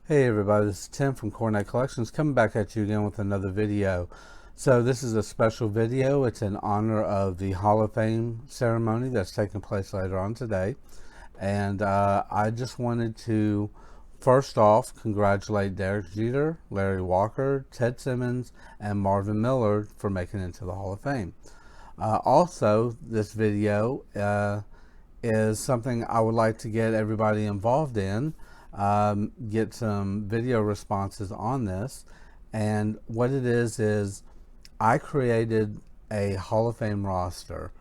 Hey everybody, this is Tim from Cornet Collections coming back at you again with another video. So this is a special video. It's in honor of the Hall of Fame ceremony that's taking place later on today. And I just wanted to first off congratulate Derek Jeter, Larry Walker, Ted Simmons, and Marvin Miller for making it into the Hall of Fame. Also, this video is something I would like to get everybody involved in, get some video responses on this. And what it is I created a Hall of Fame roster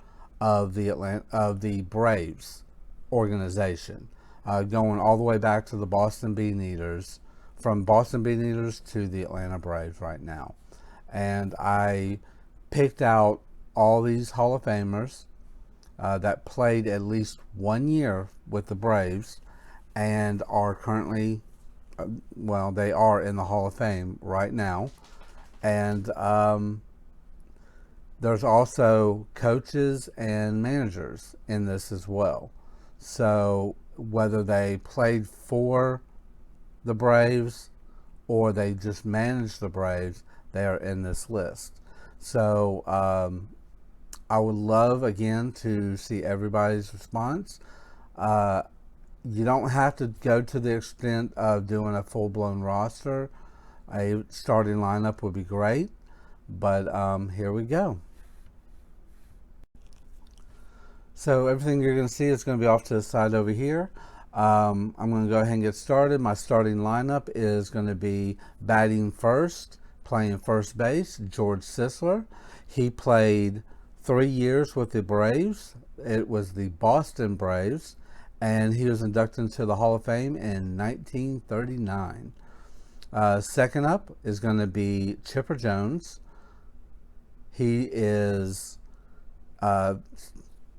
of the Braves organization, going all the way back to the Boston Beaneaters, from Boston Beaneaters to the Atlanta Braves right now. And I picked out all these Hall of Famers that played at least 1 year with the Braves and are currently, they are in the Hall of Fame right now. And there's also coaches and managers in this as well. So whether they played for the Braves or they just managed the Braves, they are in this list. So I would love, again, to see everybody's response. You don't have to go to the extent of doing a full-blown roster. A starting lineup would be great, but here we go. So everything you're going to see is going to be off to the side over here. I'm going to go ahead and get started. My starting lineup is going to be batting first, playing first base, George Sissler. He played 3 years with the Braves. It was the Boston Braves, and he was inducted into the Hall of Fame in 1939. Second up is going to be Chipper Jones. He is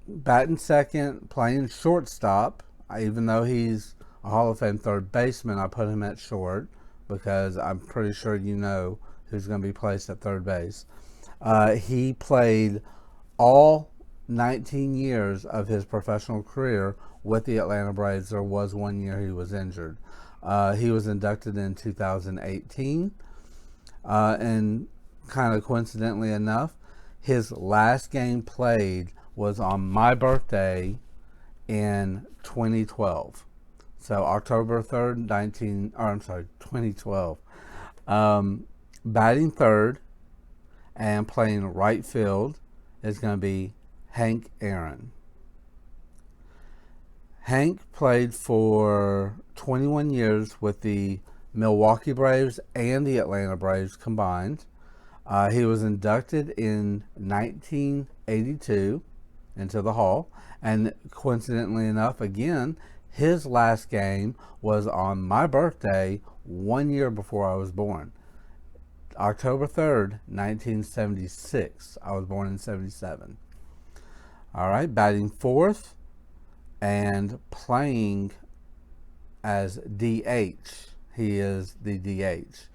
batting second, playing shortstop. Even though he's a Hall of Fame third baseman, I put him at short because I'm pretty sure you know who's going to be placed at third base. He played all 19 years of his professional career with the Atlanta Braves. There was 1 year he was injured. He was inducted in 2018, and kind of coincidentally enough, his last game played was on my birthday in 2012. So October 3rd, 2012. Batting third and playing right field is going to be Hank Aaron. Hank played for 21 years with the Milwaukee Braves and the Atlanta Braves combined. He was inducted in 1982 into the Hall, and coincidentally enough, again, his last game was on my birthday 1 year before I was born. October 3rd, 1976. I was born in 77. All right, batting fourth and playing as DH. He is the DH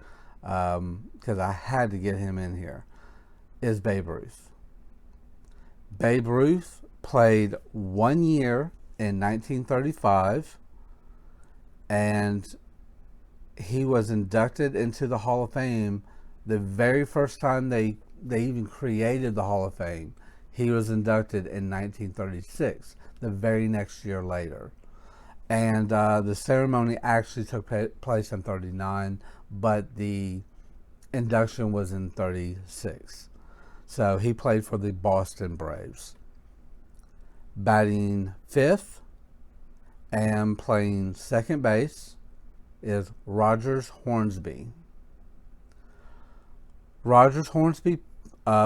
because I had to get him in here, is Babe Ruth. Babe Ruth played 1 year in 1935, and he was inducted into the Hall of Fame the very first time they even created the Hall of Fame. He was inducted in 1936, the very next year later. And the ceremony actually took place in 39, but the induction was in 36. So he played for the Boston Braves. Batting fifth and playing second base is Rogers Hornsby. Rogers Hornsby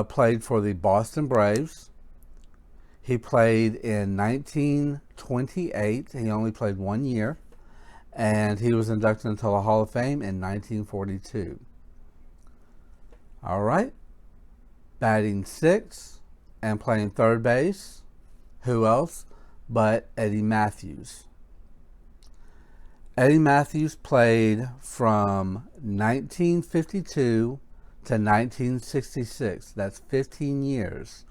played for the Boston Braves. He played in 1928. He only played 1 year, and he was inducted into the Hall of Fame in 1942. All right. Batting sixth and playing third base, who else but Eddie Matthews. Eddie Matthews played from 1952 to 1966. That's 15 years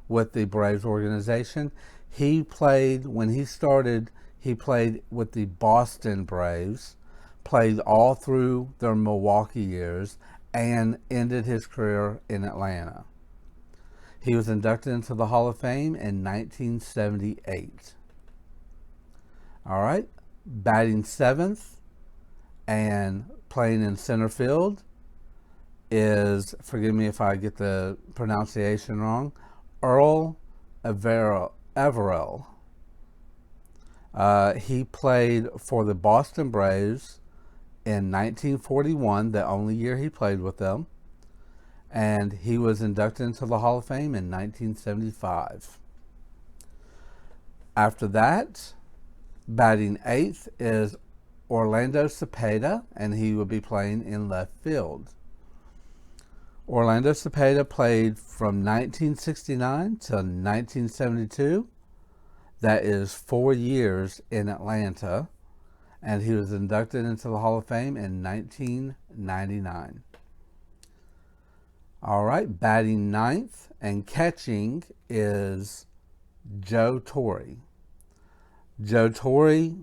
with the Braves organization. He played, when he started, he played with the Boston Braves, played all through their Milwaukee years, and ended his career in Atlanta. He was inducted into the Hall of Fame in 1978. All right, batting seventh and playing in center field is, forgive me if I get the pronunciation wrong, Earl Averill. He played for the Boston Braves in 1941, the only year he played with them, and he was inducted into the Hall of Fame in 1975. After that, batting eighth is Orlando Cepeda, and he will be playing in left field. Orlando Cepeda played from 1969 to 1972. That is 4 years in Atlanta, and he was inducted into the Hall of Fame in 1999. All right, batting ninth and catching is Joe Torrey. Joe Torrey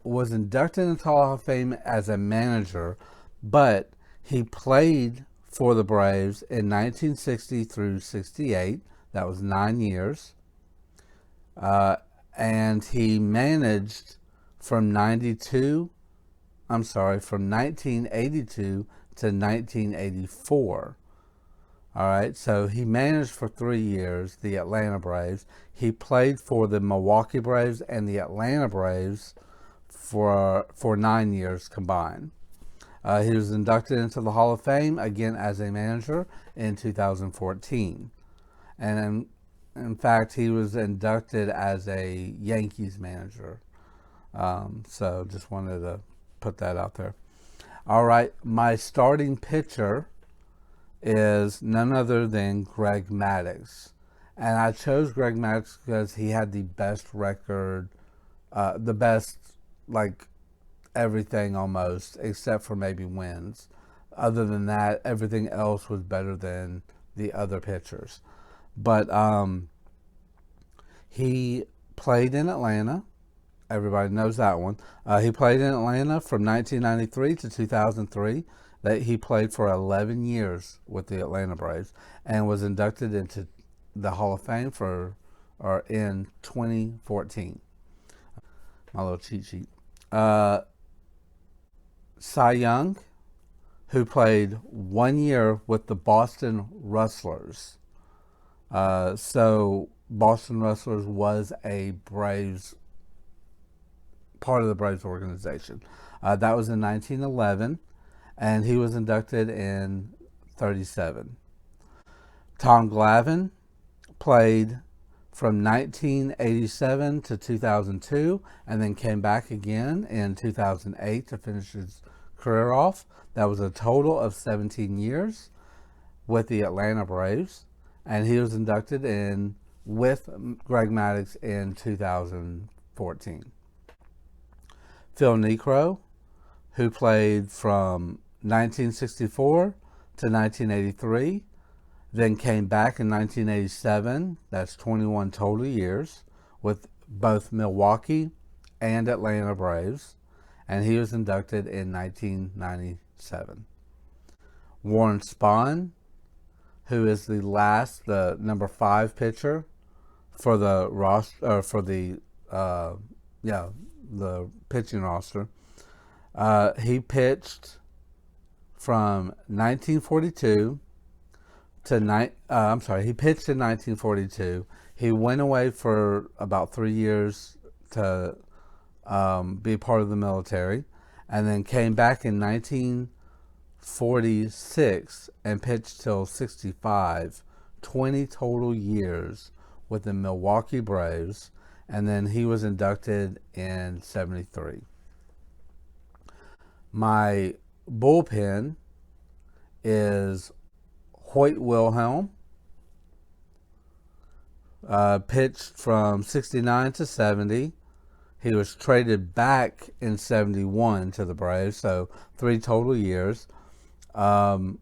was inducted into the Hall of Fame as a manager, but he played for the Braves in 1960 through 68. That was 9 years. And he managed from 1982 to 1984. All right, so he managed for 3 years the Atlanta Braves. He played for the Milwaukee Braves and the Atlanta Braves for 9 years combined. He was inducted into the Hall of Fame again as a manager in 2014. And in fact, he was inducted as a Yankees manager. So just wanted to put that out there. All right, my starting pitcher is none other than Greg Maddox. And I chose Greg Maddox because he had the best record, the best, like, everything almost, except for maybe wins. Other than that, everything else was better than the other pitchers. But he played in Atlanta. Everybody knows that one. He played in Atlanta from 1993 to 2003. That he played for 11 years with the Atlanta Braves and was inducted into the Hall of Fame in 2014. My little cheat sheet. Cy Young, who played 1 year with the Boston Rustlers. So Boston Rustlers was a Braves, part of the Braves organization. That was in 1911, and he was inducted in 37. Tom Glavine played from 1987 to 2002, and then came back again in 2008 to finish his career off. That was a total of 17 years with the Atlanta Braves, and he was inducted in with Greg Maddox in 2014. Phil Niekro, who played from 1964 to 1983, then came back in 1987. That's 21 total years with both Milwaukee and Atlanta Braves, and he was inducted in 1997. Warren Spahn, who is the number 5 pitcher for the roster, the pitching roster. He pitched from 1942 to he pitched in 1942. He went away for about 3 years to be part of the military, and then came back in 1946 and pitched till 65, 20 total years with the Milwaukee Braves, and then he was inducted in 73. My bullpen is Hoyt Wilhelm. Pitched from 69 to 70. He was traded back in 71 to the Braves, so 3 total years, all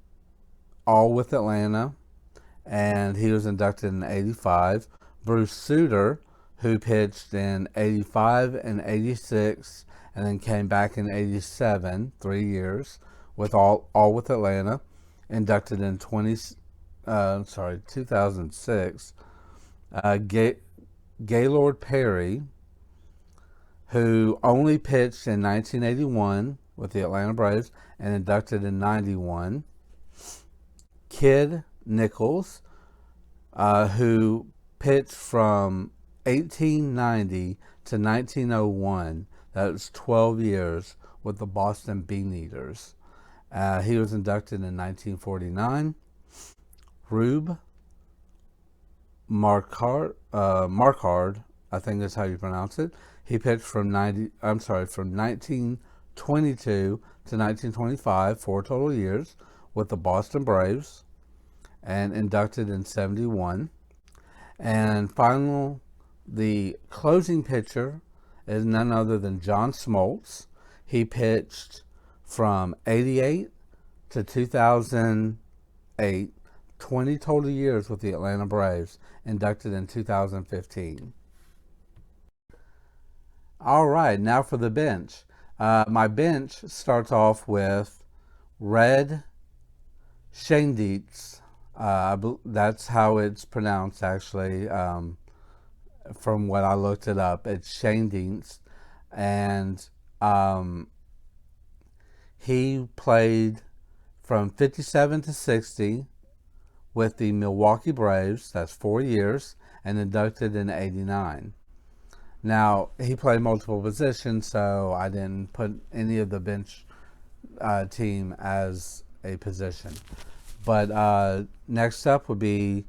with Atlanta, and he was inducted in 85. Bruce Sutter, who pitched in 85 and 86, and then came back in 87, 3 years, with all with Atlanta. Inducted in 2006. Gaylord Perry, who only pitched in 1981 with the Atlanta Braves and inducted in 91. Kid Nichols, who pitched from 1890 to 1901. That was 12 years with the Boston Beaneaters. He was inducted in 1949. Rube Marquard, I think that's how you pronounce it. He pitched from 1922 to 1925, 4 total years with the Boston Braves, and inducted in 71. And the closing pitcher is none other than John Smoltz. He pitched from 88 to 2008, 20 total years with the Atlanta Braves, inducted in 2015. All right, now for the bench. My bench starts off with Red Schoendienst. That's how it's pronounced, actually. From what I looked it up, it's Schoendienst, and he played from 57 to 60 with the Milwaukee Braves. That's 4 years, and inducted in 89. Now, he played multiple positions, so I didn't put any of the bench team as a position. But next up would be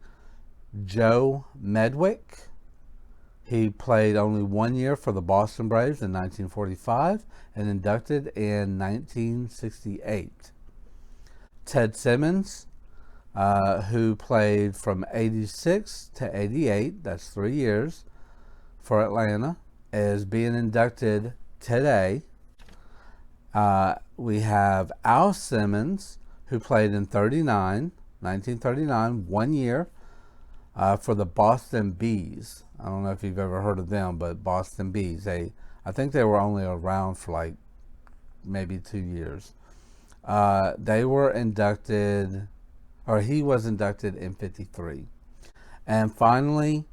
Joe Medwick. He played only 1 year for the Boston Braves in 1945 and inducted in 1968. Ted Simmons, who played from 86 to 88, that's 3 years, for Atlanta, is being inducted today. We have Al Simmons, who played in 1939, 1 year, for the Boston Bees. I don't know if you've ever heard of them, but Boston Bees. I think they were only around for like maybe 2 years. They were inducted, or he was inducted in 53. And finally,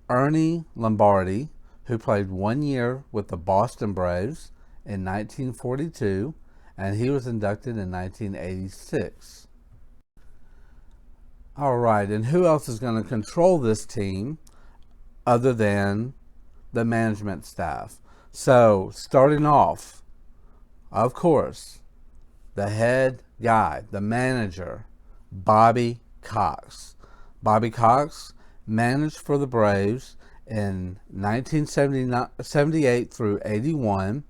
Ernie Lombardi, who played 1 year with the Boston Braves in 1942, and he was inducted in 1986. All right, and who else is going to control this team other than the management staff? So, starting off, of course, the head guy, the manager, Bobby Cox. Bobby Cox managed for the Braves in 1978 through 81.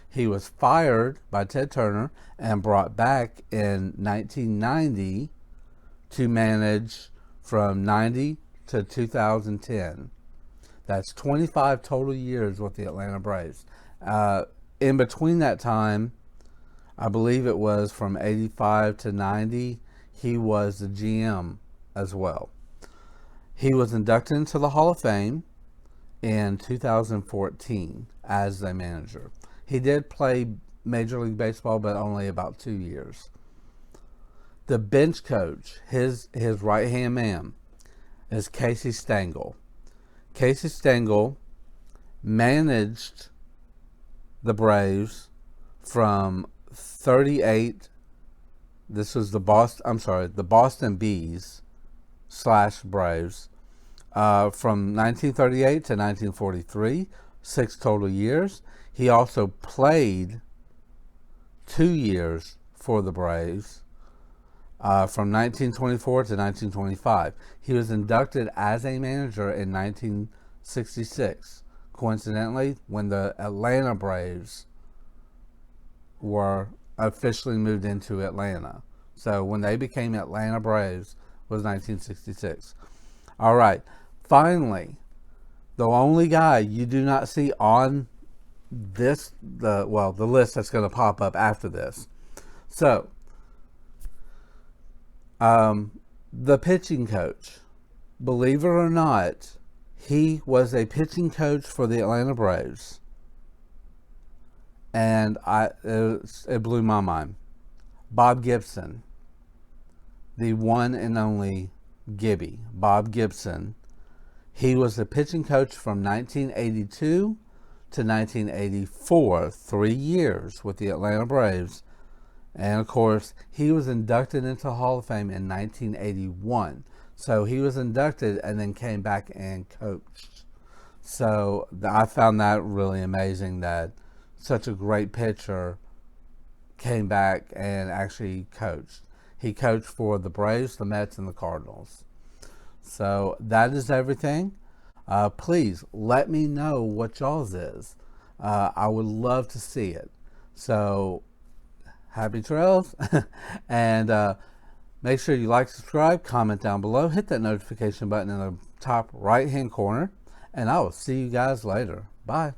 He was fired by Ted Turner and brought back in 1990 to manage from 90 to 2010. That's 25 total years with the Atlanta Braves. In between that time, I believe it was from 85 to 90, he was the GM as well. He was inducted into the Hall of Fame in 2014 as a manager. He did play Major League Baseball, but only about 2 years. The bench coach, his right-hand man, is Casey Stengel. Casey Stengel managed the Braves from 38. This was the Boston Bees / Braves, from 1938 to 1943, 6 total years. He also played 2 years for the Braves, from 1924 to 1925. He was inducted as a manager in 1966, coincidentally, when the Atlanta Braves were officially moved into Atlanta. So when they became Atlanta Braves was 1966. All right. Finally, the only guy you do not see on the list that's going to pop up after this. So, the pitching coach, believe it or not, he was a pitching coach for the Atlanta Braves and it blew my mind. Bob Gibson, the one and only Gibby, Bob Gibson. He was the pitching coach from 1982 to 1984, 3 years with the Atlanta Braves. And of course, he was inducted into the Hall of Fame in 1981. So he was inducted and then came back and coached. So I found that really amazing that such a great pitcher came back and actually coached. He coached for the Braves, the Mets, and the Cardinals. So that is everything. Please let me know what y'all's is. I would love to see it. So happy trails. And make sure you like, subscribe, comment down below, hit that notification button in the top right hand corner, and I will see you guys later. Bye.